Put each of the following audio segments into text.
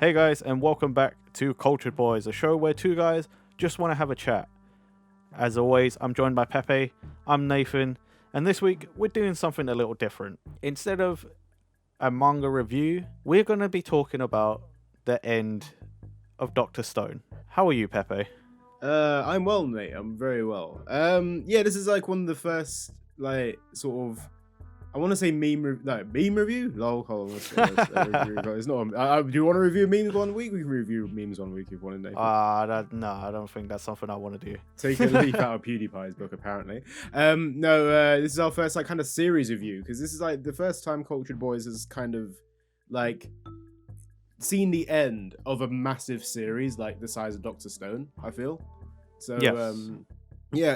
Hey guys, and welcome back to Cultured Boys, a show where two guys just want to have a chat. As always, I'm joined by Pepe, I'm Nathan, and this week we're doing something a little different. Instead of a manga review, we're going to be talking about the end of Dr. Stone. How are you, Pepe? I'm well, mate. I'm very well. This is like one of the first, sort of, I want to say meme review? Lol, hold on, it's not, do you want to review memes 1 week? We can review memes 1 week if you want to, Nathan. No, I don't think that's something I want to do. Take a leaf out of PewDiePie's book, apparently. This is our first, kind of series review, because this is, the first time Cultured Boys has kind of, seen the end of a massive series, the size of Dr. Stone, I feel. So, yes.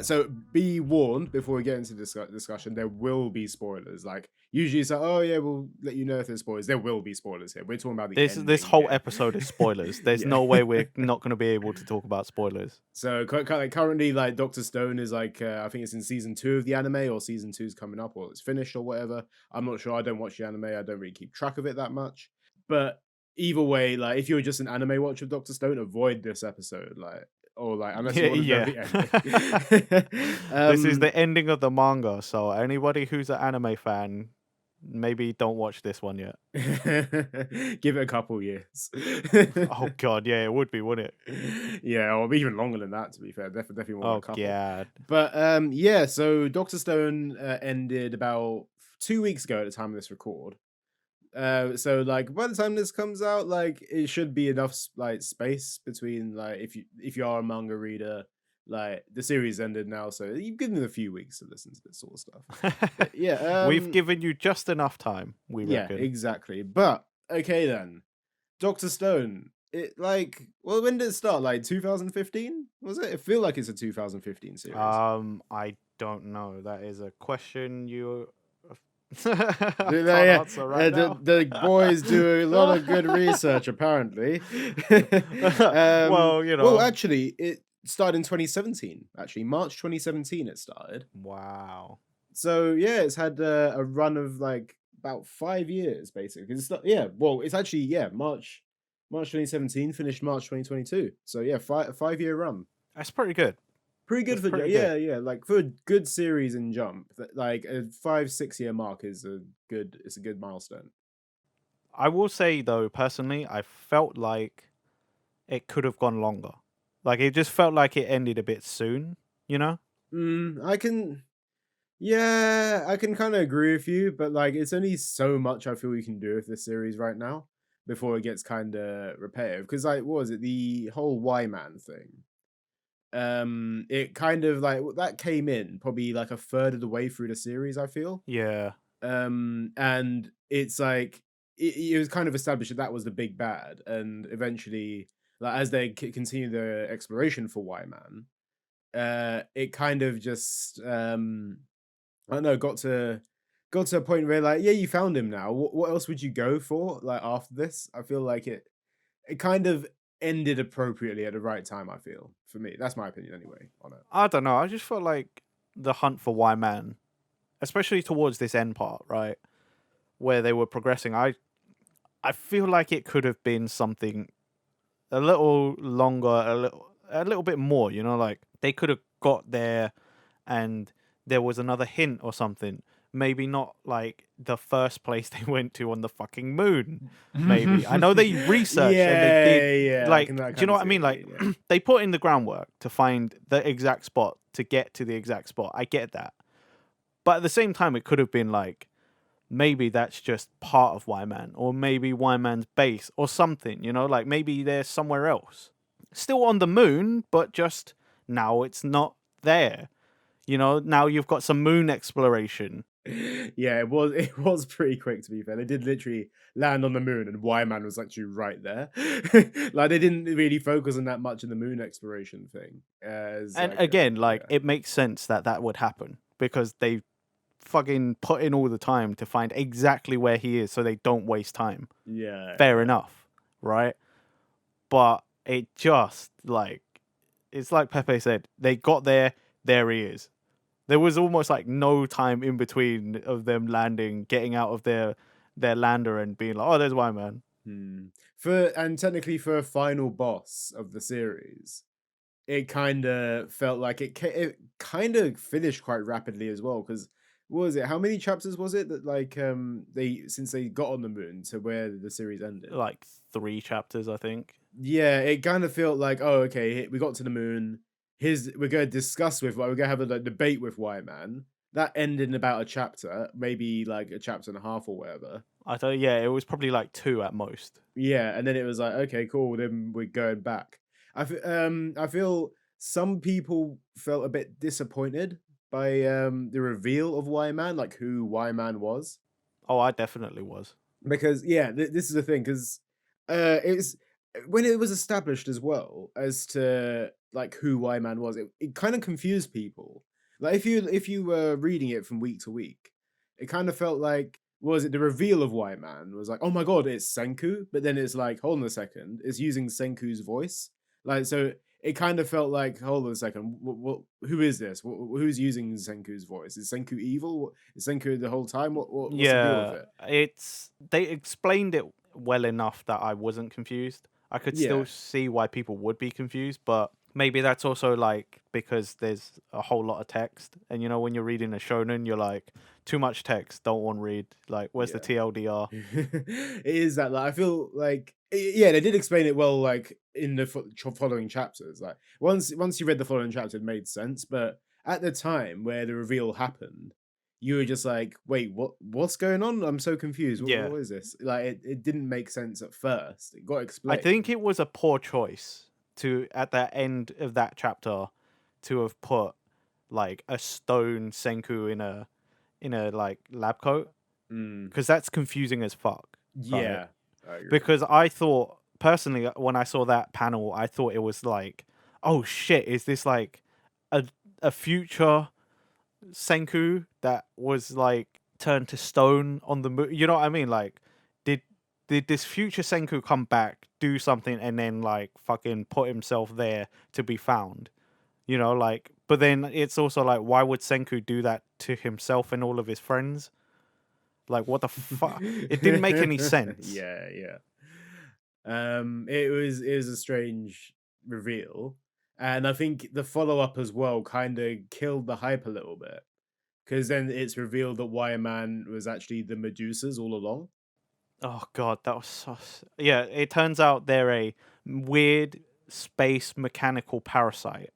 So be warned before we get into this discussion, there will be spoilers. Usually it's we'll let you know if there's spoilers. There will be spoilers here. We're talking about this whole episode is spoilers. There's no way we're not going to be able to talk about spoilers. So currently, Dr. Stone is I think it's in season 2 of the anime, or season 2 is coming up, or it's finished, or whatever. I'm not sure. I don't watch the anime. I don't really keep track of it that much. But either way, if you're just an anime watcher of Dr. Stone, avoid this episode. Unless you want to know the ending. This is the ending of the manga, so anybody who's an anime fan, maybe don't watch this one yet. Give it a couple years. Oh god, yeah, it would be, wouldn't it? Yeah, or even longer than that, to be fair. Definitely more than a couple. Yeah. But so Dr. Stone ended about 2 weeks ago at the time of this record. So by the time this comes out, it should be enough space between if you are a manga reader, the series ended now, so you've given them a few weeks to listen to this sort of stuff. But, we've given you just enough time, we reckon. Yeah, exactly. But okay then, Dr. Stone. When did it start? 2015? Was it? I feel like it's a 2015 series. I don't know. That is a question you. The boys do a lot of good research, apparently. Well, actually, it started in 2017. Actually, March 2017 it started. Wow. So yeah, it's had a run of about 5 years, basically. It's actually March 2017 finished March 2022. So yeah, 5-year run. That's pretty good. Pretty good for for a good series in Jump, a 5-6 year mark is a good milestone. I will say though, personally, I felt like it could have gone longer. It just felt like it ended a bit soon, you know? I can kind of agree with you, but it's only so much I feel you can do with this series right now before it gets kind of repetitive. Because what was it, the whole Y-Man thing? It kind of that came in probably a third of the way through the series, I feel. Yeah. And it's it was kind of established that was the big bad, and eventually, as they continue the exploration for Y-Man, it kind of just I don't know, got to a point where you found him now. What else would you go for after this? I feel like it kind of ended appropriately at the right time, I feel. For me, that's my opinion anyway on it. I don't know, I just felt like the hunt for Y-Man, especially towards this end part, right, where they were progressing, I feel like it could have been something a little longer, a little bit more, they could have got there and there was another hint or something. Maybe not the first place they went to on the fucking moon. Maybe. I know they researched and they did. Do you know what I mean? They put in the groundwork to find the exact spot, to get to the exact spot. I get that. But at the same time, it could have been maybe that's just part of Y-Man, or maybe Y-Man's base or something, maybe they're somewhere else. Still on the moon, but just now it's not there. Now you've got some moon exploration. Yeah, it was pretty quick, to be fair. They did literally land on the moon, and Y-Man was actually right there. They didn't really focus on that much in the moon exploration thing. It makes sense that would happen, because they fucking put in all the time to find exactly where he is, so they don't waste time. Yeah. Fair enough, right? But it just, it's like Pepe said, they got there he is. There was almost no time in between of them landing, getting out of their lander and being like, oh, there's Y-Man. Hmm. And technically for a final boss of the series, it kind of felt like it kind of finished quite rapidly as well. Because what was it? How many chapters was it that like they since they got on the moon to where the series ended? Like 3 chapters, I think. Yeah, it kind of felt like, oh, okay, we got to the moon. We're going to discuss with, like, we're going to have a like, debate with White Man. That ended in about a chapter, maybe like a chapter and a half or whatever. I thought, yeah, it was probably like 2 at most. Yeah, and then it was like, okay, cool. Then we're going back. I feel some people felt a bit disappointed by the reveal of Y Man, like who Y Man was, Oh, I definitely was. because yeah, this is the thing, because it's when it was established as well as to like who Y Man was, it kind of confused people. Like if you were reading it from week to week, it kind of felt like, was it the reveal of Y Man was like, oh my god, it's Senku, but then it's like, hold on a second, it's using Senku's voice, like, so it kind of felt like, hold on a second, who is this? Who's using Senku's voice? Is Senku evil? Is Senku the whole time? What's the deal with Yeah, it? they explained it well enough that I wasn't confused. I could still Yeah. see why people would be confused, but maybe that's also like because there's a whole lot of text, and when you're reading a shonen, you're like, too much text, don't want to read. Like, where's the Yeah. TLDR? It is that, like, I feel like yeah, they did explain it well, like in the following chapters. Like once you read the following chapter, it made sense. But at the time where the reveal happened, you were just like, wait, what's going on? I'm so confused. Yeah, What is this? Like it didn't make sense at first. It got I think explained. it was a poor choice to at the end of that chapter to have put like a stone Senku in a like lab coat, Mm, because that's confusing as fuck, right? yeah, I agree. Because I thought personally when I saw that panel, I thought it was like, oh shit, is this like a a future Senku that was like turned to stone on the moon? You know what I mean? Like, did did this future Senku come back, do something, and then like fucking put himself there to be found? Like, but then it's also like, why would Senku do that to himself and all of his friends? Like, what the fuck? It didn't make any sense. Yeah, yeah. It was a strange reveal, and I think the follow up as well kind of killed the hype a little bit, because then it's revealed that Wire Man was actually the Medusas all along. Oh god, that was so. Yeah, it turns out they're a weird space mechanical parasite,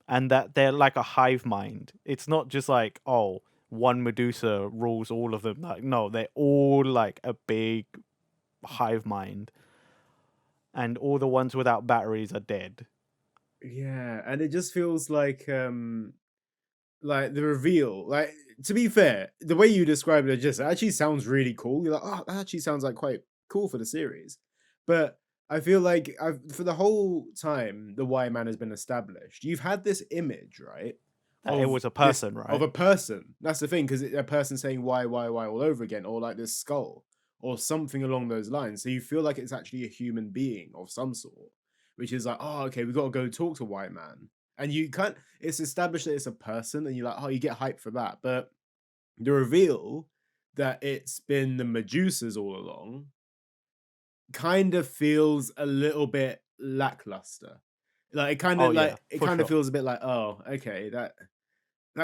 and that they're like a hive mind. It's not just like, oh, one Medusa rules all of them. Like, no, they're all like a big hive mind, and all the ones without batteries are dead. Yeah, and it just feels like the reveal. Like, to be fair, the way you describe it just actually sounds really cool. You're like, oh, that actually sounds like quite cool for the series. But I feel like for the whole time the Y Man has been established, you've had this image, right? That it was a This person, of right? a person. That's the thing, because a person saying why all over again, or like this skull, or something along those lines. So you feel like it's actually a human being of some sort, which is like, oh, okay, we got to go talk to White Man, and you can't. It's established that it's a person, and you're like, oh, you get hyped for that. But the reveal that it's been the Medusas all along kind of feels a little bit lackluster. Like Oh yeah, it for kind of sure. feels a bit like, oh, okay, that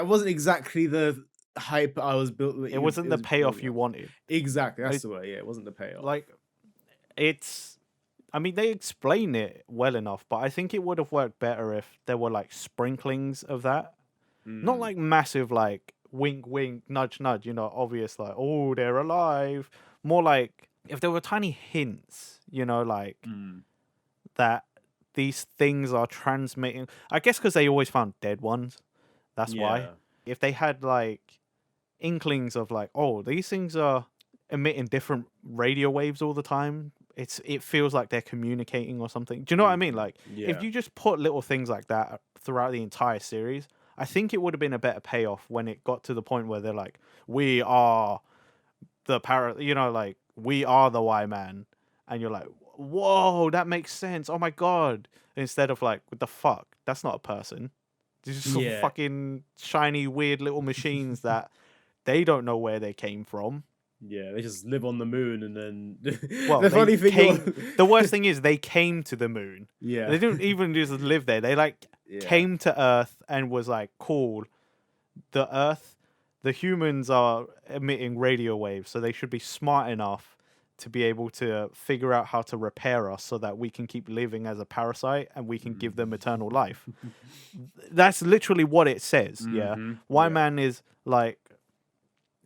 wasn't exactly the hype I was built. It It wasn't the was payoff building you up to. wanted. Exactly, that's It, the way. Yeah, it wasn't the payoff. like, it's. I mean, they explain it well enough, but I think it would have worked better if there were like sprinklings of that. Not Mm, like massive, like wink, wink, nudge, nudge. Obvious, like, oh, they're alive. More like if there were tiny hints. Like mm, that these things are transmitting. I guess because they always found dead ones. That's why. yeah, If they had like inklings of like, oh, these things are emitting different radio waves all the time. It feels like they're communicating or something. Do you know what I mean? Like, if yeah, you just put little things like that throughout the entire series, I think it would have been a better payoff when it got to the point where they're like, we are like, we are the Y Man, and you're like, whoa, that makes sense. Oh my god! Instead of like, what the fuck? That's not a person. These are some yeah. fucking shiny, weird little machines that they don't know where they came from. Yeah, they just live on the moon, and then Well, the they funny thing came. was, The worst thing is they came to the moon. yeah, They didn't even just live there. They like yeah, came to Earth and was like, cool. The Earth, the humans are emitting radio waves, so they should be smart enough to be able to figure out how to repair us so that we can keep living as a parasite and we can give them eternal life. That's literally what it says. Yeah. Y yeah, Man is like,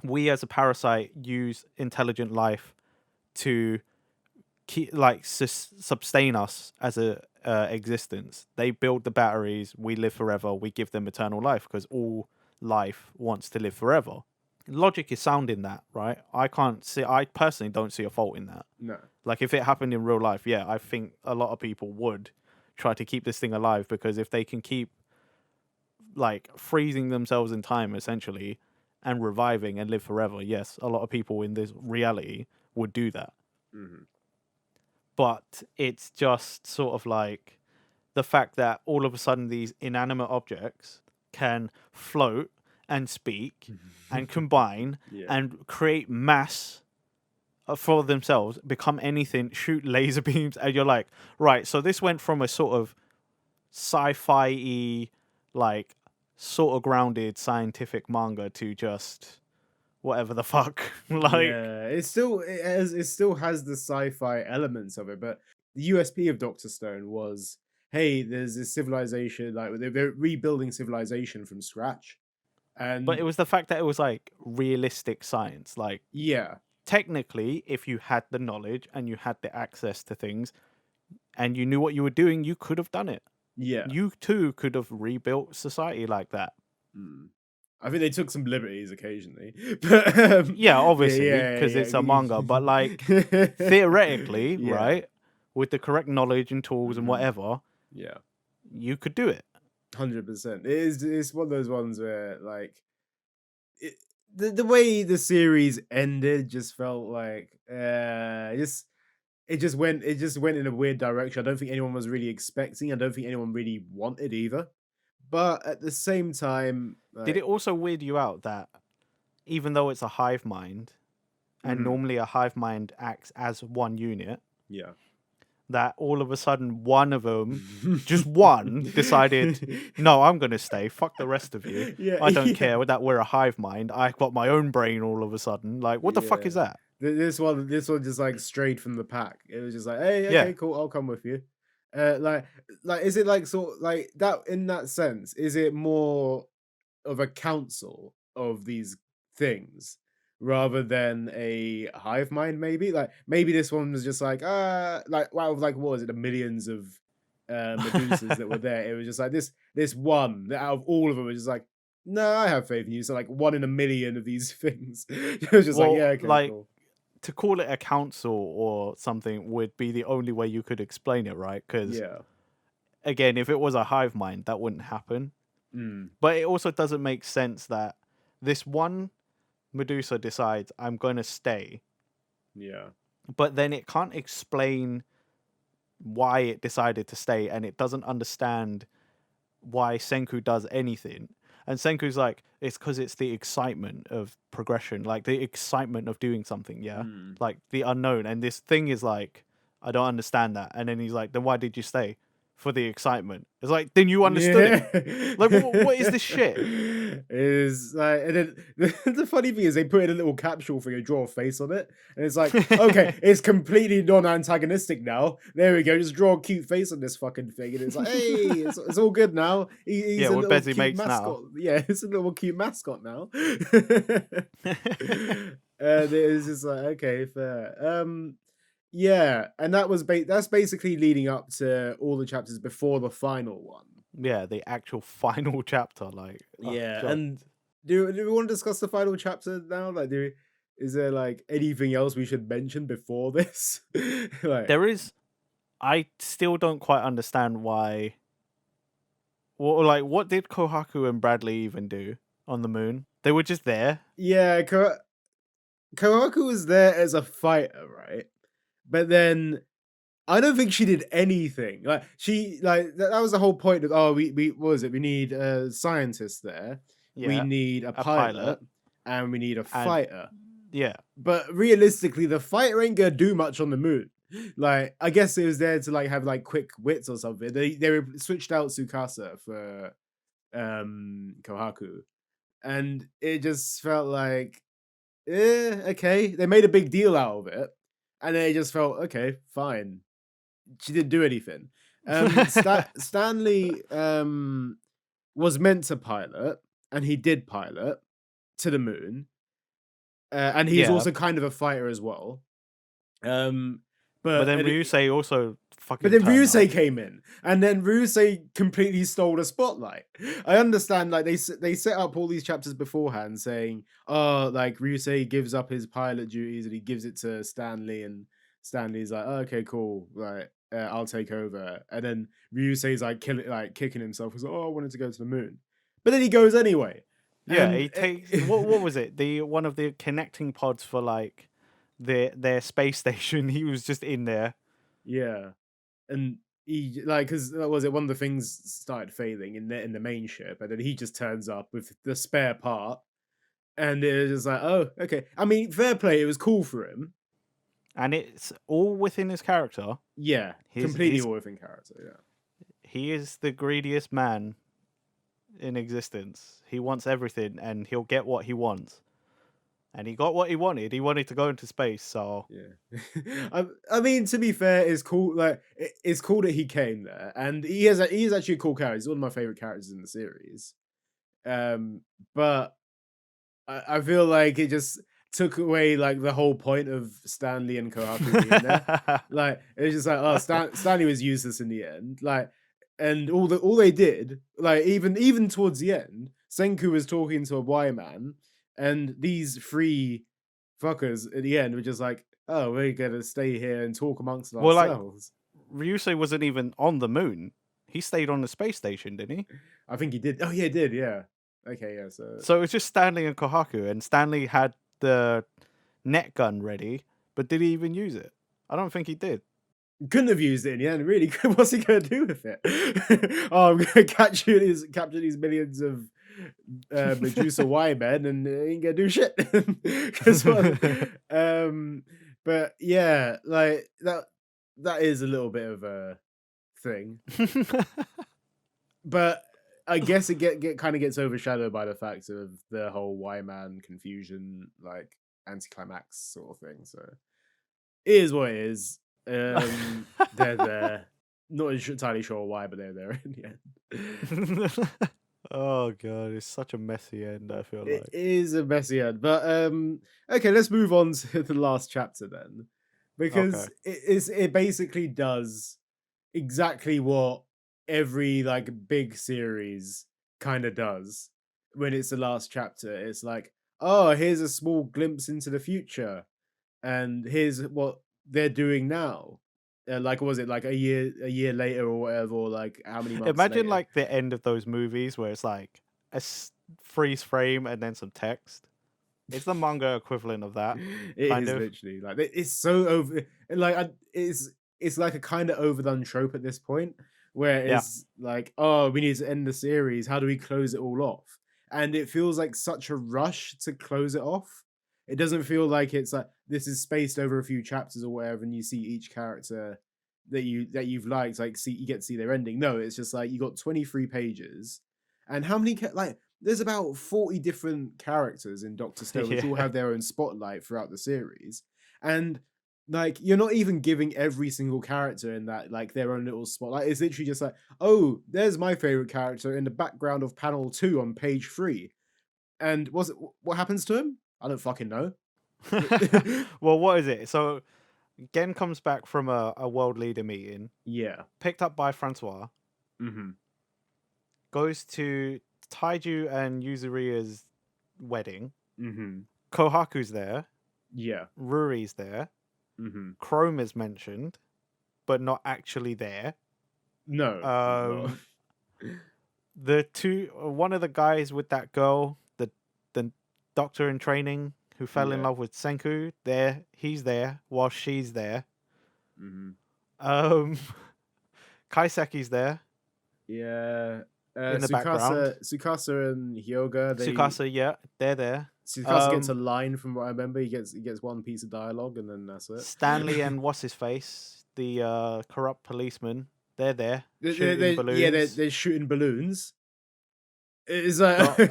we as a parasite use intelligent life to keep like sustain us as a existence. They build the batteries, we live forever, we give them eternal life because all life wants to live forever. Logic is sound in that, right? I personally don't see a fault in that. no, Like if it happened in real life, yeah, I think a lot of people would try to keep this thing alive, because if they can keep like freezing themselves in time essentially and reviving and live forever, yes, a lot of people in this reality would do that. hmm But it's just sort of like the fact that all of a sudden these inanimate objects can float and speak and combine yeah, and create mass for themselves, become anything, shoot laser beams, and you're like, right, so this went from a sort of sci-fi-y, like sort of grounded scientific manga to just whatever the fuck. Like, yeah. It still has the sci-fi elements of it, but the USP of Doctor Stone was, hey, there's this civilization, like they're rebuilding civilization from scratch, but it and was the fact that it was like realistic science. Like, yeah, technically, if you had the knowledge and you had the access to things and you knew what you were doing, you could have done it. yeah. You too could have rebuilt society like that. Mm. I think they took some liberties occasionally, but Yeah, yeah, obviously, yeah, because it's a yeah, manga, but like theoretically, yeah, right, with the correct knowledge and tools and mhm, whatever, yeah, you could do it. 100%. It's one of those ones where like it, the way the series ended just felt like just it just went in a weird direction. I don't think anyone was really expecting. I don't think anyone really wanted either. But at the same time, Did it like, also weird you out that even though it's a hive mind, and mhm, normally a hive mind acts as one unit, yeah. that all of a sudden one of them, just one, decided, no, I'm going to stay. Fuck the rest of you. Yeah, I don't yeah, care that we're a hive mind. I got my own brain all of a sudden. Like, what the fuck yeah. is that? This one just like strayed from the pack. It was just like, hey, Yeah. okay, cool, I'll come with you. Uh, like, is it like sort like that in that sense? Is it more of a council of these things rather than a hive mind? Maybe like maybe this one was just like like wow, like what was it? The millions of Medusas that were there. It was just like this one that out of all of them was just like, no, I have faith in you. So like one in a million of these things. It was just like, Well, yeah, okay, like, cool. to call it a council or something would be the only way you could explain it, right? Because, Yeah. again, if it was a hive mind, that wouldn't happen. Mm, But it also doesn't make sense that this one Medusa decides, I'm going to stay, yeah. but then it can't explain why it decided to stay, and it doesn't understand why Senku does anything. And Senku's like, it's because it's the excitement of progression, like the excitement of doing something, yeah? Mm. Like the unknown. And this thing is like, I don't understand that. And then he's like, then why did you stay? For the excitement. It's like, then you understood it. Yeah. Like, what is this shit? Is like, and then the funny thing is they put in a little capsule for you to draw a face on it, and it's like, okay, it's completely non-antagonistic now. There we go, just draw a cute face on this fucking thing, and it's like, hey, it's all good now. He's Yeah, a we're little busy cute mates mascot. now. Yeah, it's a little cute mascot now. And it's just like, okay, fair. Yeah, and that's basically leading up to all the chapters before the final one. Yeah, the actual final chapter. Like, oh, Yeah, God. and do we want to discuss the final chapter now? Like, is there like anything else we should mention before this? Like, There is. I still don't quite understand why. Well, like, what did Kohaku and Bradley even do on the moon? They were just there. yeah, Kohaku was there as a fighter, right? But then I don't think she did anything. Like she like that was the whole point of we what was it? We need a scientist there. We Yeah, need a a pilot pilot and we need a and fighter. Yeah. But realistically, the fighter ain't gonna do much on the moon. Like, I guess it was there to like have like quick wits or something. They were switched out Tsukasa for Kohaku, and it just felt like, okay. They made a big deal out of it, and then it just felt okay, fine. She didn't do anything. Stanley was meant to pilot, and he did pilot to the moon, and he's Yeah. also kind of a fighter as well. But then And Ryusei also but fucking then turned Ryusei up. came in, and then Ryusei completely stole the spotlight. I understand, like they set up all these chapters beforehand, saying, "Oh, like Ryusei gives up his pilot duties and he gives it to Stanley, and Stanley's like, oh, okay, cool, right, I'll take over." And then Ryusei's like kicking himself, he's like, "Oh, I wanted to go to the moon," but then he goes anyway. Yeah, And he takes what was it? The one of the connecting pods for like their space station. He was just in there. yeah, and he like because was it one of the things started failing in the main ship, and then he just turns up with the spare part, and it was just like, oh, okay. I mean, fair play. It was cool for him. And it's all within his character. Yeah, completely all within character. Yeah, He is the greediest man in existence. He wants everything, and he'll get what he wants. And he got what he wanted. He wanted to go into space, so yeah. I mean, to be fair, it's cool. Like, it's cool that he came there, and he is actually a cool character. He's one of my favorite characters in the series. But I feel like it just took away like the whole point of Stanley and Kohaku being there. Like, it was just like, oh, Stanley was useless in the end. Like, and all they did, like even towards the end, Senku was talking to a Y man, and these three fuckers at the end were just like, oh, we're gonna stay here and talk amongst well, like ourselves. Ryusei wasn't even on the moon. He stayed on the space station, didn't he? I think he did. Oh yeah, he did. Yeah. Okay. Yeah. So it was just Stanley and Kohaku, and Stanley had the net gun ready, but did he even use it? I don't think he did. Couldn't have used it in the end, really. What's he gonna do with it? Oh, I'm gonna capture these millions of Medusa Y men, and he ain't gonna do shit. But yeah, like that is a little bit of a thing. But I guess it get kind of gets overshadowed by the fact of the whole Y man confusion, like anticlimax sort of thing. So it is what it is. They're there. Not entirely sure why, but they're there in the end. Oh god, it's such a messy end, I feel It like. is a messy end. But okay, let's move on to the last chapter then. Because it basically does exactly what every like big series kind of does when it's the last chapter. It's like, oh, here's a small glimpse into the future, and here's what they're doing now. Like, was it like a year later or whatever, or like how many months Imagine later? like the end of those movies where it's like a freeze frame and then some text. It's the manga equivalent of that. It kind is of. literally like it's so over. Like it's like a kind of overdone trope at this point, where Yeah. it's like, oh, we need to end the series. How do we close it all off? And it feels like such a rush to close it off. It doesn't feel like it's like this is spaced over a few chapters or whatever, and you see each character that you've liked, like you get to see their ending. No, it's just like you got 23 pages, and how many like there's about 40 different characters in Doctor Stone, which all Yeah. have their own spotlight throughout the series, and like you're not even giving every single character in that like their own little spotlight. It's literally just like, oh, there's my favorite character in the background of panel 2 on page 3, and what happens to him? I don't fucking know. Well, what is it? So Gen comes back from a world leader meeting, Yeah. picked up by Francois, Mm-hmm. goes to Taiju and Yuzuria's wedding. Mm-hmm. Kohaku's there, Yeah. Ruri's there, Mm-hmm. Chrome is mentioned, but not actually there. No. The one of the guys with that girl, the doctor in training who fell in Yeah. love with Senku, he's there while she's there. Mm-hmm. Kaiseki's there Yeah. in the background. Tsukasa and Hyoga. Tsukasa, yeah, they're there. Tsukasa gets a Um, line from what I remember. He gets one piece of dialogue, and then that's it. Stanley and what's his face, the corrupt policeman, they're there shooting Yeah, balloons. they're shooting balloons. It's like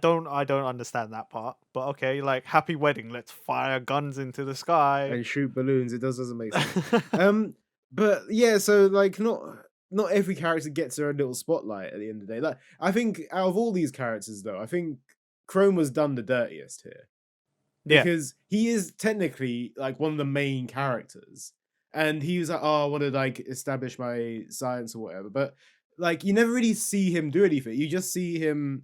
Don't, I don't understand that part. But okay, like happy wedding, let's fire guns into the sky. and shoot balloons. It doesn't make sense. But yeah, so like not every character gets their own little spotlight at the end of the day. Like I think out of all these characters, though, I think Chrome was done the dirtiest here Yeah, because he is technically like one of the main characters, and he was like, "Oh, I want to like establish my science or whatever," but like you never really see him do anything. You just see him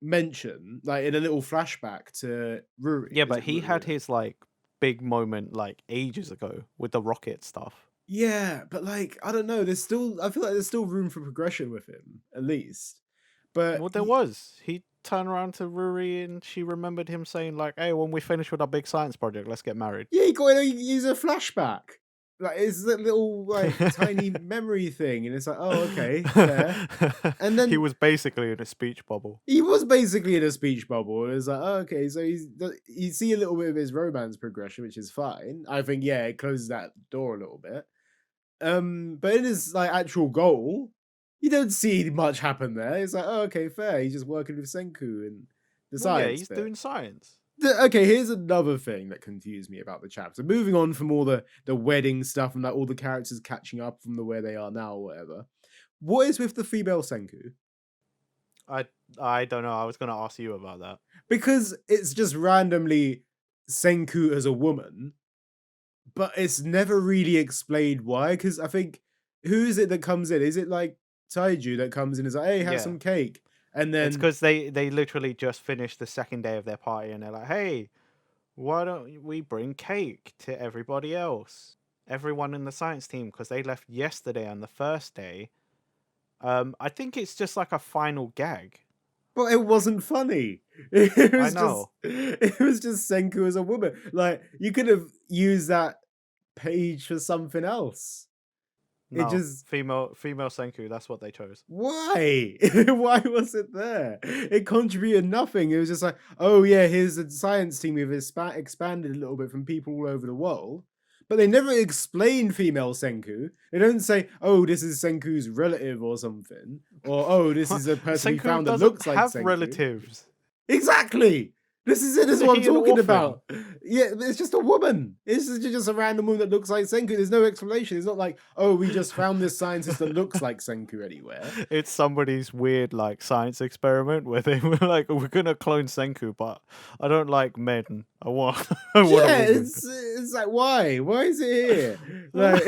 mention like in a little flashback to Ruri. yeah, Is but it he had Ruri? his like big moment like ages ago with the rocket stuff. Yeah, but like I don't know. I feel like there's still room for progression with him, at least. But Well, there was. He turned around to Ruri and she remembered him saying like, "Hey, when we finish with our big science project, let's get married." yeah, he got to use a flashback. Like it's that little like tiny memory thing, and it's like, oh, okay, fair. And He then was basically in a speech bubble. he was basically in a speech bubble, and it's like, oh, okay, so you see a little bit of his romance progression, which is fine. I think yeah, it closes that door a little bit. But in his like actual goal, you don't see much happen there. It's like, oh, okay, fair. He's just working with Senku and the Well, yeah, science he's bit. doing science. Okay, here's another thing that confused me about the chapter. Moving on from all the wedding stuff and like all the characters catching up from the where they are now or whatever. What is with the female Senku? I I don't know. I was gonna ask you about that. Because it's just randomly Senku as a woman, but it's never really explained why. Because I think who is it that comes in? Is it like Taiju that comes in and is like, hey, have Yeah, some cake? And it's then because they literally just finished the second day of their party and they're like, "Hey, why don't we bring cake to everybody else, everyone in the science team, because they left yesterday on the first day." I think it's just like a final gag. but it wasn't funny. I know. It was just Senku as a woman. Like you could have used that page for something else. It No, just female Senku. That's what they chose. why? Why was it there? It contributed nothing. It was just like, oh yeah, here's a science team. We've expanded a little bit from people all over the world. But they never explain female Senku. They don't say, oh, this is Senku's relative or something. Or, oh, this is a person we Senku found that doesn't looks like have Senku. relatives. Exactly. This is it. This is Isn't what I'm he an talking orphan? about. Yeah, it's just a woman. This is just a random woman that looks like Senku. There's no explanation. It's not like, oh, we just found this scientist that looks like Senku anywhere. It's somebody's weird like science experiment where they were like, "We're gonna clone Senku, but I don't like men. I want I want a Yeah, woman." it's like why? Why is it here? Like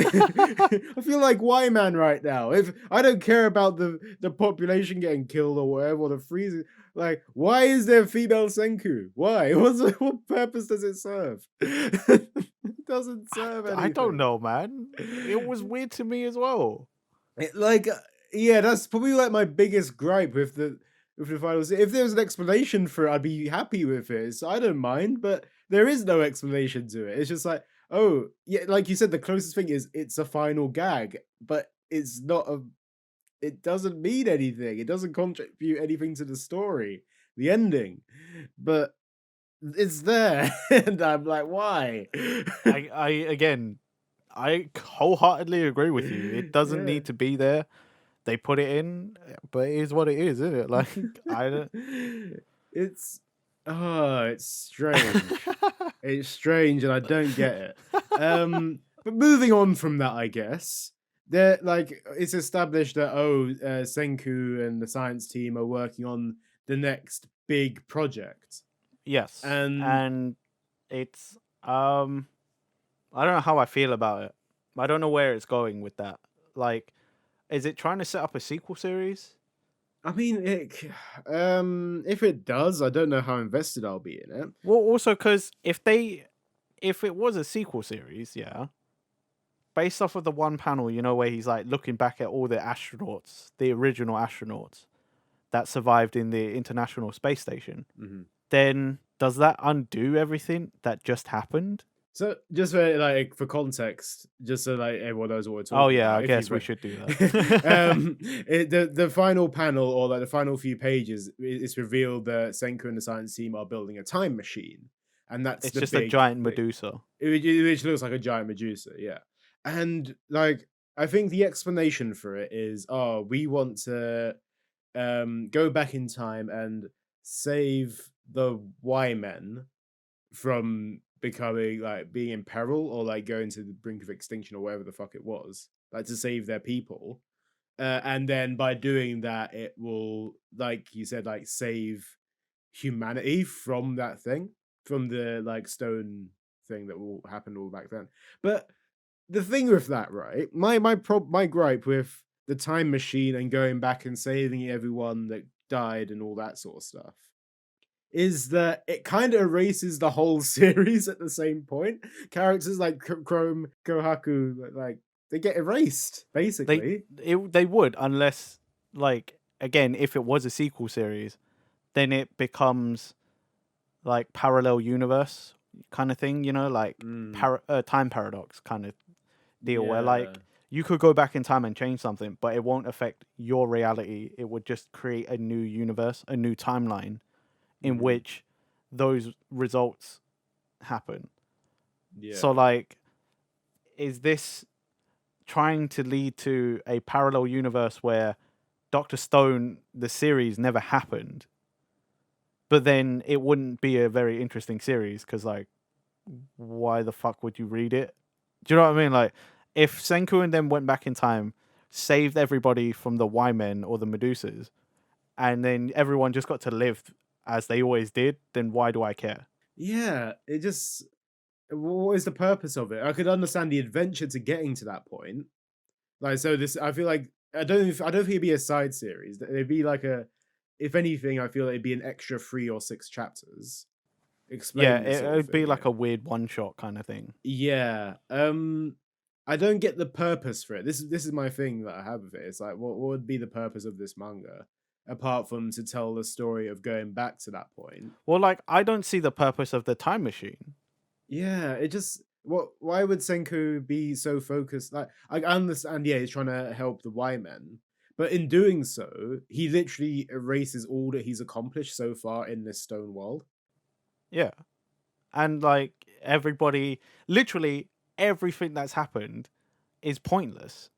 I feel like why man right now. If I don't care about the population getting killed or whatever, or the freezing, like why is there female Senku? Why? What purpose does it serve? It doesn't serve I don't anything. know, man. It was weird to me as well. Like yeah, that's probably like my biggest gripe with the finals. If there was an explanation for it, I'd be happy with it. So I don't mind, but there is no explanation to it. It's just like, oh, yeah, like you said, the closest thing is it's a final gag, but it's not a it doesn't mean anything. It doesn't contribute anything to the story, the ending. But it's there. And I'm like, why? I again, I wholeheartedly agree with you. It doesn't Yeah. need to be there. They put it in, but it is what it is, isn't it? Like I don't. It's it's strange. It's strange and I don't get it. But moving on from that, I guess. There like it's established that Senku and the science team are working on the next big project. Yes, And and it's I don't know how I feel about it. I don't know where it's going with that. Like, is it trying to set up a sequel series? I mean if it does, I don't know how invested I'll be in it. Well, also because if it was a sequel series, yeah, based off of the one panel, you know, where he's like looking back at all the astronauts, the original astronauts that survived in the International Space Station, Mhm. then does that undo everything that just happened? So just for for context, just so like everyone knows what we're Oh talking yeah, I about, if guess you've we read, should do that. the final panel or like the final few pages, it's revealed that Senku and the science team are building a time machine, and that's It's the just a big giant thing. Medusa. It looks like a giant Medusa, yeah. And like I think the explanation for it is, oh, we want to go back in time and save the Y men from becoming like being in peril or like going to the brink of extinction or whatever the fuck it was, like to save their people. And then by doing that, it will, like you said, like save humanity from that thing, from the like stone thing that will happen all back then. But the thing with that, right? My gripe with the time machine and going back and saving everyone that died and all that sort of stuff is that it kind of erases the whole series at the same point. Characters like Chrome, Kohaku, like they get erased They basically. they would, unless, like, again, if it was a sequel series, then it becomes like parallel universe kind of thing, like Mm, time paradox kind of deal, where yeah. like you could go back in time and change something, but it won't affect your reality. It would just create a new universe, a new timeline in Mm, which those results happen. So yeah. like, is this trying to lead to a parallel universe where Doctor Stone, the series, never happened, but then it wouldn't be a very interesting series because, like, why the fuck would you read it? Do you know what I mean? Like, if Senku and them went back in time, saved everybody from the Y Men or the Medusas, and then everyone just got to live as they always did, then why do I care? Yeah, it just what is the purpose of it? I could understand the adventure to getting to that point. Like so this I feel like I don't think it'd be a side series. It'd be like a if anything, I feel like it'd be an extra 3 or 6 chapters Yeah, explaining this it sort of would be thing, like yeah. a weird one shot kind of thing. Yeah. I don't get the purpose for it. This is my thing that I have with it. It's like what would be the purpose of this manga apart from to tell the story of going back to that point? Well, like, I don't see the purpose of the time machine. Yeah, it just what why would Senku be so focused? Like I understand, yeah, he's trying to help the Y men, but in doing so, he literally erases all that he's accomplished so far in this stone world. Yeah. And like everybody, literally everything that's happened is pointless.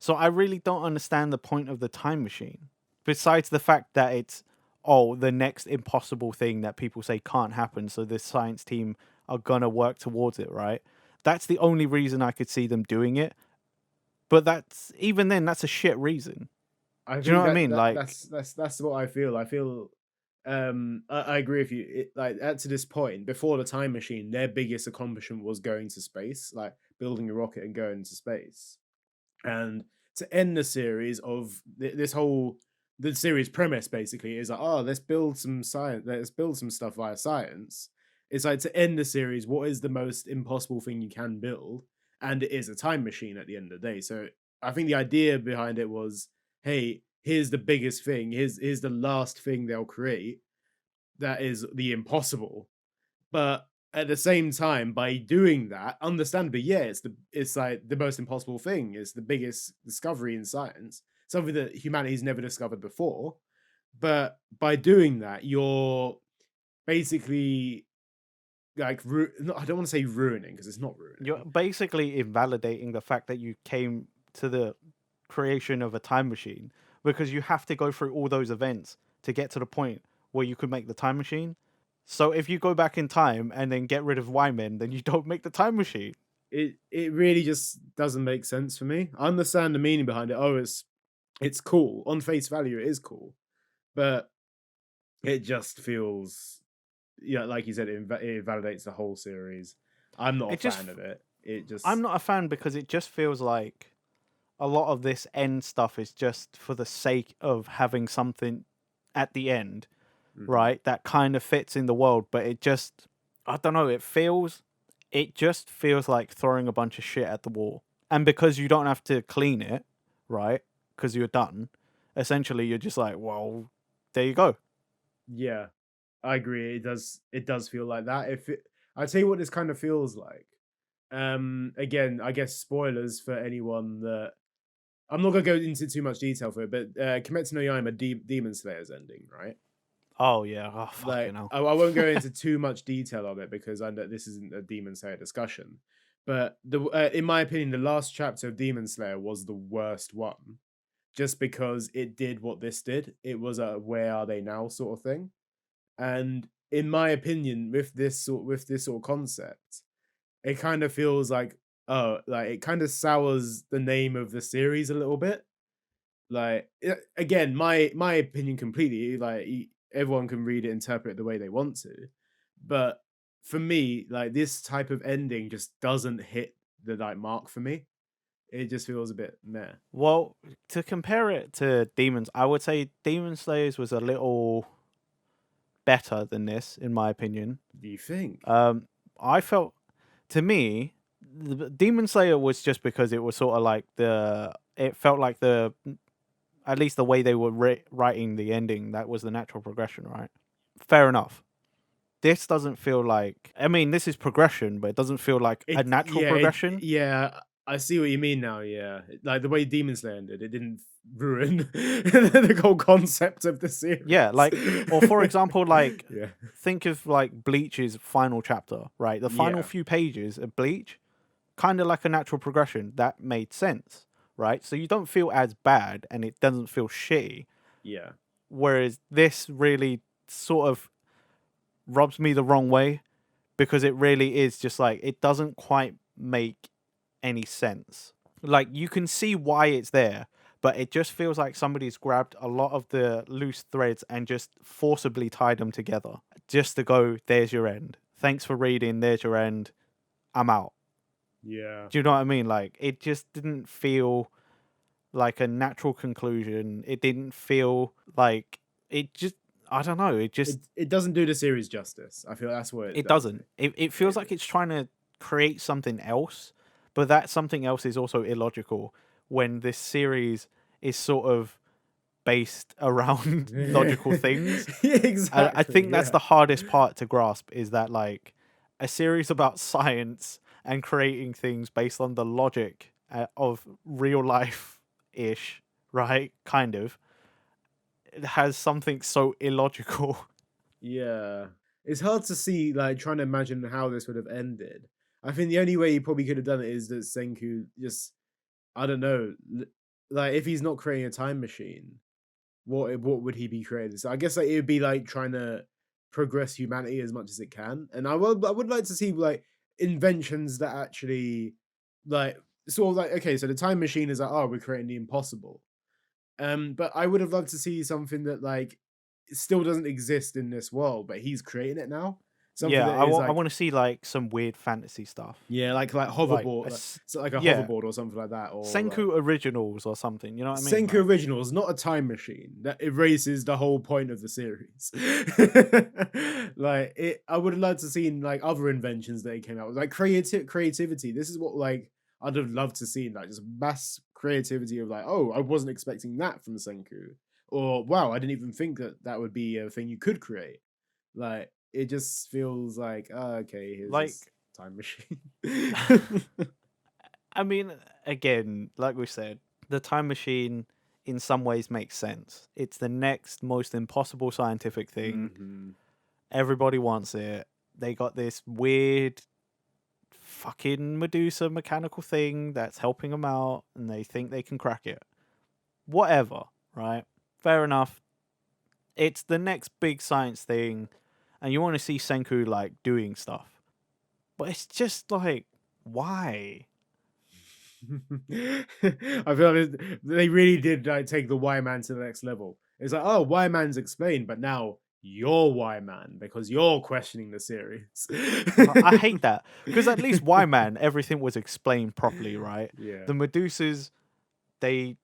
So I really don't understand the point of the time machine. Besides the fact that it's, oh, the next impossible thing that people say can't happen, so this science team are gonna work towards it, right? That's the only reason I could see them doing it. But that's, even then, that's a shit reason. I Do you know think what I mean? Like, that's what I feel. I feel I agree with you. Like at to this point, before the time machine, their biggest accomplishment was going to space, like building a rocket and going to space. And to end the series of this whole the series premise basically is like, oh, let's build some science, let's build some stuff via science. It's like to end the series, what is the most impossible thing you can build? And it is a time machine at the end of the day. So I think the idea behind it was, hey, here's the biggest thing, here's the last thing they'll create that is the impossible. But at the same time, by doing that, understandably, yeah, it's like the most impossible thing. It's the biggest discovery in science, something that humanity's never discovered before. But by doing that, you're basically like no, I don't want to say ruining because it's not you're ruining. basically invalidating the fact that you came to the creation of a time machine, because you have to go through all those events to get to the point where you could make the time machine. So if you go back in time and then get rid of Wyman, then you don't make the time machine. It really just doesn't make sense for me. I understand the meaning behind it. Oh, it's cool on face value. It is cool, but it just feels yeah, like you said, it validates the whole series. I'm not a It just, fan of it. It I'm just not a fan because it just feels like a lot of this end stuff is just for the sake of having something at the end, mhm. right? That kind of fits in the world, but it just, I don't know, it just feels like throwing a bunch of shit at the wall. And because you don't have to clean it, right? Because you're done, essentially you're just like, well, there you go. Yeah, I agree. It does feel like that. If it, I tell you what, this kind of feels like. Again, I guess spoilers for anyone that I'm not gonna go into too much detail for it, but Kimetsu no Yaiba Demon Slayer's ending, right? Oh yeah. Oh Like fucking hell. I won't go into too much detail of it because I know this isn't a Demon Slayer discussion. But in my opinion, the last chapter of Demon Slayer was the worst one, just because it did what this did. It was a "where are they now" sort of thing. And in my opinion, with this sort of concept, it kind of feels like, oh, like it kind of sours the name of the series a little bit. Like again, my opinion completely. Like everyone can read it, interpret it the way they want to, but for me, like this type of ending just doesn't hit the like mark for me. It just feels a bit meh. Well, to compare it to Demons, I would say Demon Slayers was a little better than this, in my opinion. Do you think? I felt, to me, the Demon Slayer was just because it was sort of like it felt like at least the way they were writing the ending, that was the natural progression, right? Fair enough. This doesn't feel like, I mean, this is progression, but it doesn't feel like a natural progression. Yeah. I see what you mean now. Yeah, like the way Demon Slayer ended, it didn't ruin the whole concept of the series. Yeah, like, or for example, like, yeah, think of like Bleach's final chapter, right? The final yeah, few pages of Bleach, kind of like a natural progression. That made sense, right? So you don't feel as bad and it doesn't feel shitty. yeah, Whereas this really sort of rubs me the wrong way because it really is just like, it doesn't quite make any sense. Like, you can see why it's there, but it just feels like somebody's grabbed a lot of the loose threads and just forcibly tied them together just to go, there's your end. Thanks for reading. There's your end. I'm out. yeah. Do you know what I mean? Like, it just didn't feel like a natural conclusion. It didn't feel like it just, I don't know. It just, It doesn't do the series justice. I feel that's what it it does. doesn't. It feels like it's trying to create something else, but that something else is also illogical when this series is sort of based around logical things. exactly. I think that's Yeah. the hardest part to grasp, is that like a series about science and creating things based on the logic of real life ish, right? Kind of. It has something so illogical. Yeah. It's hard to see, like, trying to imagine how this would have ended. I think the only way he probably could have done it is that Senku just, I don't know, like, if he's not creating a time machine, what would he be creating? So I guess like it would be like trying to progress humanity as much as it can. And I would like to see like inventions that actually like sort of like, okay, so the time machine is like, oh, we're creating the impossible. But I would have loved to see something that like still doesn't exist in this world, but he's creating it now. Something Yeah, that is I like, want to see like some weird fantasy stuff. yeah, like Like hoverboard, so like a yeah, hoverboard or something like that, or like Senku originals or something. You know what I mean? Senku Like, Originals, not a time machine that erases the whole point of the series. like it, I would have loved to see like other inventions that it came out with, like creativity. This is what like I'd have loved to see, like just mass creativity of like, oh, I wasn't expecting that from Senku, or wow, I didn't even think that that would be a thing you could create. Like it just feels like, oh, okay, here's this like time machine. I mean, again, like we said, the time machine in some ways makes sense. It's the next most impossible scientific thing. hmm Everybody wants it. They got this weird fucking Medusa mechanical thing that's helping them out, and they think they can crack it. Whatever, right? Fair enough. It's the next big science thing, and you want to see Senku like doing stuff. But it's just like, why? I feel like they really did like take the Y man to the next level. It's like, oh, Y man's explained, but now you're Y man because you're questioning the series. I hate that because at least Y Man, everything was explained properly, right? yeah, The Medusas, they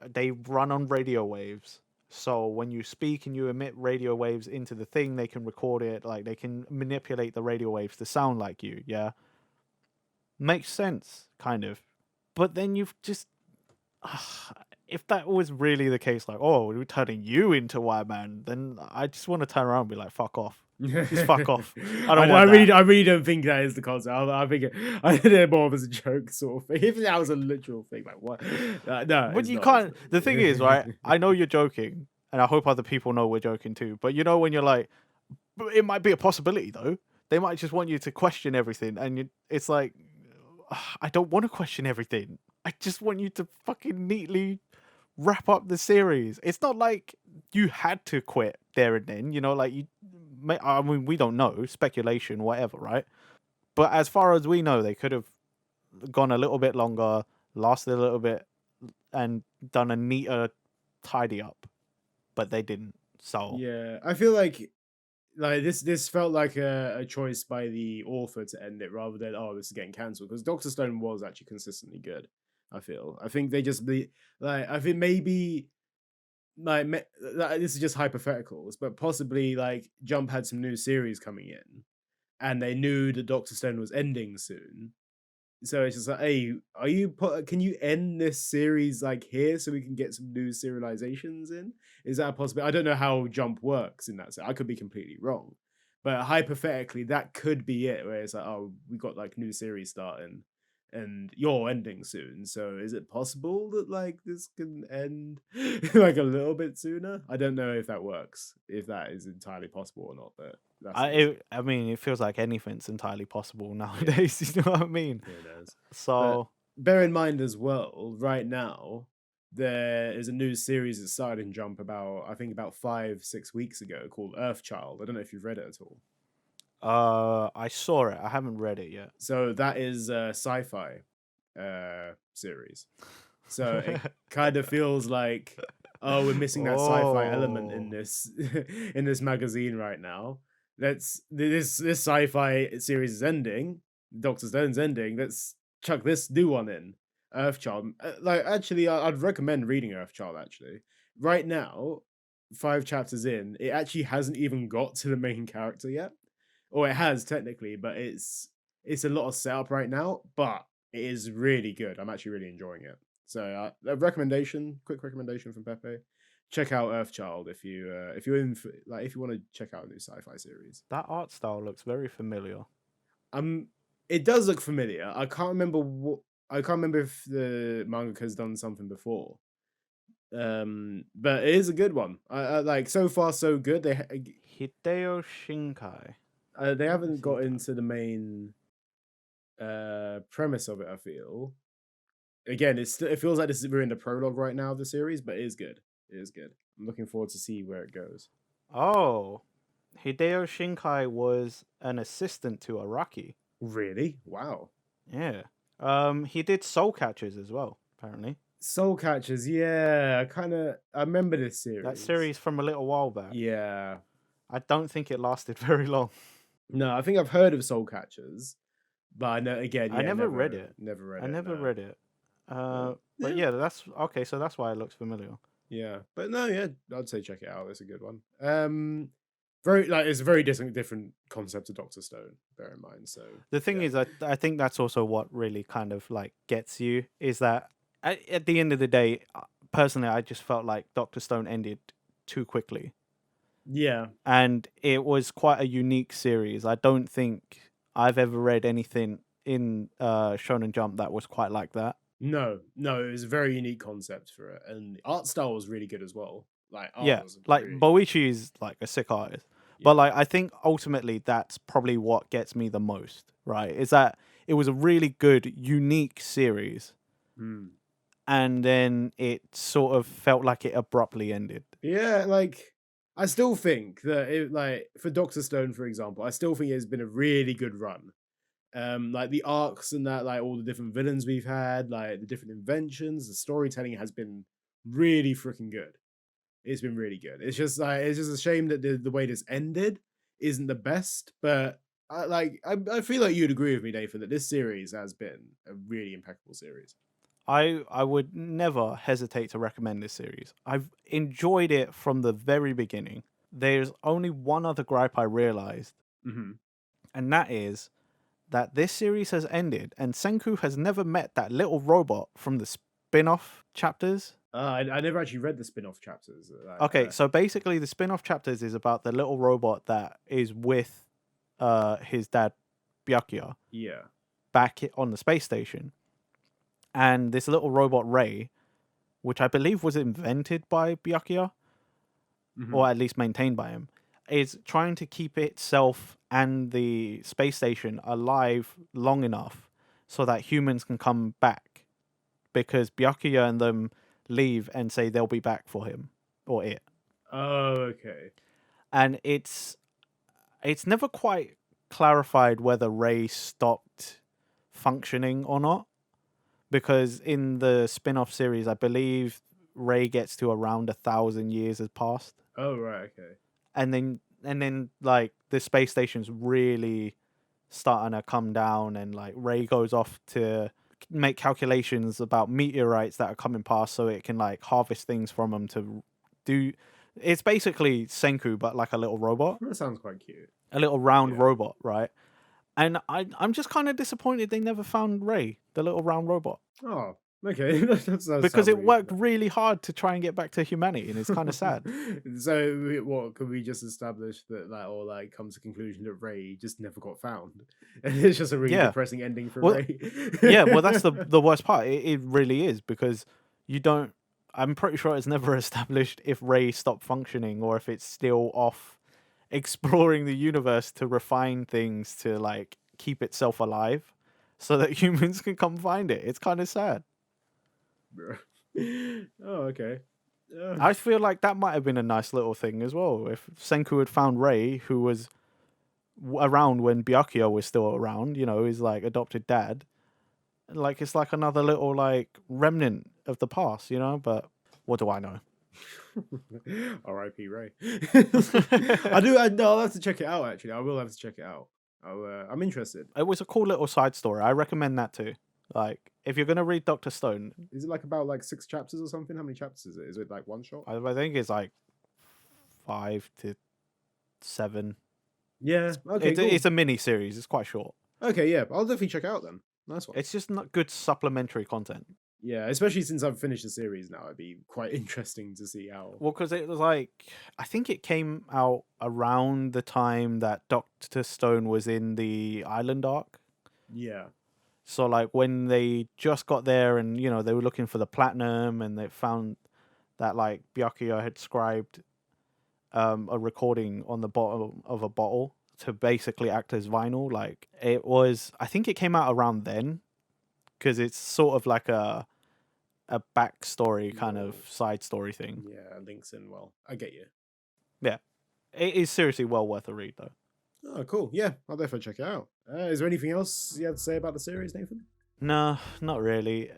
they run on radio waves. So when you speak and you emit radio waves into the thing, they can record it. Like, they can manipulate the radio waves to sound like you. Yeah, makes sense, kind of. But then you've just, if that was really the case, like, oh, we're turning you into Y Man, then I just want to turn around and be like, fuck off. Just fuck off. I I, don't I want really, that. I really don't think that is the concept. I think I did it more of as a joke sort of thing. If that was a literal thing, like what? No, But it's you not. It's can't. The thing is, right? not. I know you're joking, and I hope other people know we're joking too. But you know when you're like, but it might be a possibility though. They might just want you to question everything, and it's like, I don't want to question everything. I just want you to fucking neatly wrap up the series. It's not like you had to quit there and then. You know, like I mean, we don't know, speculation, whatever, right? But as far as we know, they could have gone a little bit longer, lasted a little bit, and done a neater tidy up, but they didn't. So Yeah, I feel like this felt like a choice by the author to end it rather than this is getting cancelled, because Doctor Stone was actually consistently good. I think they just I think maybe this is just hypotheticals, but possibly like Jump had some new series coming in, and they knew that Doctor Stone was ending soon. So it's just like, hey, can you end this series like here so we can get some new serializations in? Is that possible? I don't know how Jump works in that sense. I could be completely wrong. But hypothetically, that could be it, where it's like, oh, we got like new series starting and you're ending soon. So is it possible that like this can end like a little bit sooner? I don't know if that works, if that is entirely possible or not, but I mean, it feels like anything's entirely possible yeah, nowadays. You know what I mean? it does. But So bear in mind as well, right now, there is a new series that started in Jump I think about 5-6 weeks ago, called Earthchild. I don't know if you've read it at all. I saw it. I haven't read it yet. So that is a sci-fi series. So it kind of feels like, oh, we're missing that sci-fi element in Oh, this in this magazine right now. This sci-fi series is ending. Doctor Stone's ending. Let's chuck this new one in. Earthchild. Like actually, I'd recommend reading Earthchild. Actually, right now, 5 chapters in, it actually hasn't even got to the main character yet, or it has technically, but it's a lot of setup right now. But it is really good. I'm actually really enjoying it. So quick recommendation from Pepe. Check out Earthchild if you're if you want to check out a new sci-fi series. that art style looks very familiar. Um, it does look familiar. I can't remember if the manga has done something before. But it is a good one. I like so far so good. Hideo Shinkai. They Let me haven't see got that. into the main premise of it. I feel again, it feels like we're in the prologue right now of the series, but it is good. It is good. I'm looking forward to see where it goes. Oh, Hideo Shinkai was an assistant to Araki. Really? Wow. Yeah. He did Soul Catchers as well, apparently. Soul Catchers, yeah. I remember this That series. series from a little while back. Yeah. I don't think it lasted very long. No, I think I've heard of Soul Catchers, but I know again, I yeah, never read it. never read I it. never No. read it. But Yeah. yeah, that's okay. So that's why it looks familiar. Yeah. But no, yeah, I'd say check it out. It's a good one. Very like it's a very different concept to Doctor Stone, bear in mind. So The thing yeah. is, I think that's also what really kind of like gets you is that at the end of the day, personally, I just felt like Doctor Stone ended too quickly, Yeah. and it was quite a unique series. I don't think I've ever read anything in Shonen Jump that was quite like that. No, it was a very unique concept for it. And the art style was really good as well. Like art Yeah, was like really Boichi is like a sick artist, but yeah. like I think ultimately that's probably what gets me the most. Right, is that it was a really good, unique series, Hmm. and then it sort of felt like it abruptly ended. Yeah, like I still think that like for Doctor Stone, for example, I still think it's been a really good run. Like the arcs and that, like all the different villains we've had, like the different inventions, the storytelling has been really freaking good. It's been really good. It's just a shame that the way this ended isn't the best, but I feel like you'd agree with me, Nathan, that this series has been a really impeccable series. I would never hesitate to recommend this series. I've enjoyed it from the very beginning. There's only one other gripe I realized, Hmm. and that is that this series has ended and Senku has never met that little robot from the spin-off chapters. I never actually read the spin-off chapters. Okay, so basically the spin-off chapters is about the little robot that is with his dad Byakuya yeah. back on the space station. And this little robot Ray, which I believe was invented by Byakuya, Mhm. or at least maintained by him, is trying to keep itself and the space station alive long enough so that humans can come back. Because Byakuya and them leave and say they'll be back for him or it. Oh, okay. And it's never quite clarified whether Ray stopped functioning or not. Because in the spin-off series, I believe Ray gets to around 1,000 years has passed. Oh, right, okay. And then like the space station's really starting to come down, and like Ray goes off to make calculations about meteorites that are coming past so it can like harvest things from them to do. It's basically Senku but like a little robot, That sounds quite cute. a little round Yeah. robot, right? And I'm just kind of disappointed they never found Ray, the little round robot, Oh, okay. That sounds because it really worked good. really hard to try and get back to humanity, and it's kind of sad. So, what could we just establish that, like, or like come to the conclusion that Ray just never got found, and it's just a really Yeah. depressing ending for Well, Ray. Yeah, well, that's the worst part. It really is, because you don't. I'm pretty sure it's never established if Ray stopped functioning or if it's still off exploring the universe to refine things to like keep itself alive, so that humans can come find it. It's kind of sad. Oh, okay. I feel like that might have been a nice little thing as well. If Senku had found Ray, who was around when Byakuya was still around, his like adopted dad, like it's like another little like remnant of the past, but what do I know? R.I.P. Ray. I'll have to check it out. Actually, I will have to check it out. I'm interested. It was a cool little side story. I recommend that too. Like, if you're gonna read Dr. Stone, Is it like about like 6 chapters or something? How many chapters is it? Is it like one shot? I think it's like 5 to 7. Yeah. Okay. It's a mini series. It's quite short. Okay. Yeah. I'll definitely check it out then. Nice one. It's just not good supplementary content. Yeah, especially since I've finished the series now, it'd be quite interesting to see how. Well, because it was like, I think it came out around the time that Dr. Stone was in the island arc. Yeah. So like when they just got there and they were looking for the platinum, and they found that like Byakuya had scribed a recording on the bottom of a bottle to basically act as vinyl. Like it was, I think it came out around then, because it's sort of like a backstory kind of side story thing. Yeah, links in well. I get you. Yeah, it is seriously well worth a read though. Oh, cool. Yeah, I'll definitely check it out. Is there anything else you have to say about the series, Nathan? No, not really.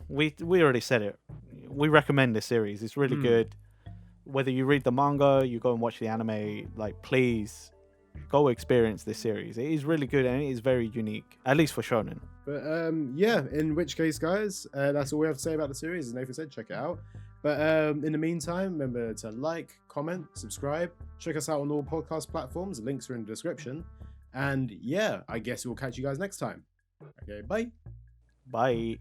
We already said it. We recommend this series. It's really good. Whether you read the manga, you go and watch the anime, like please go experience this series. It is really good and it is very unique, at least for shonen. But yeah, in which case, guys, that's all we have to say about the series. As Nathan said, check it out. But in the meantime, remember to like, comment, subscribe, check us out on all podcast platforms. Links are in the description. And yeah, I guess we'll catch you guys next time. Okay, bye. Bye.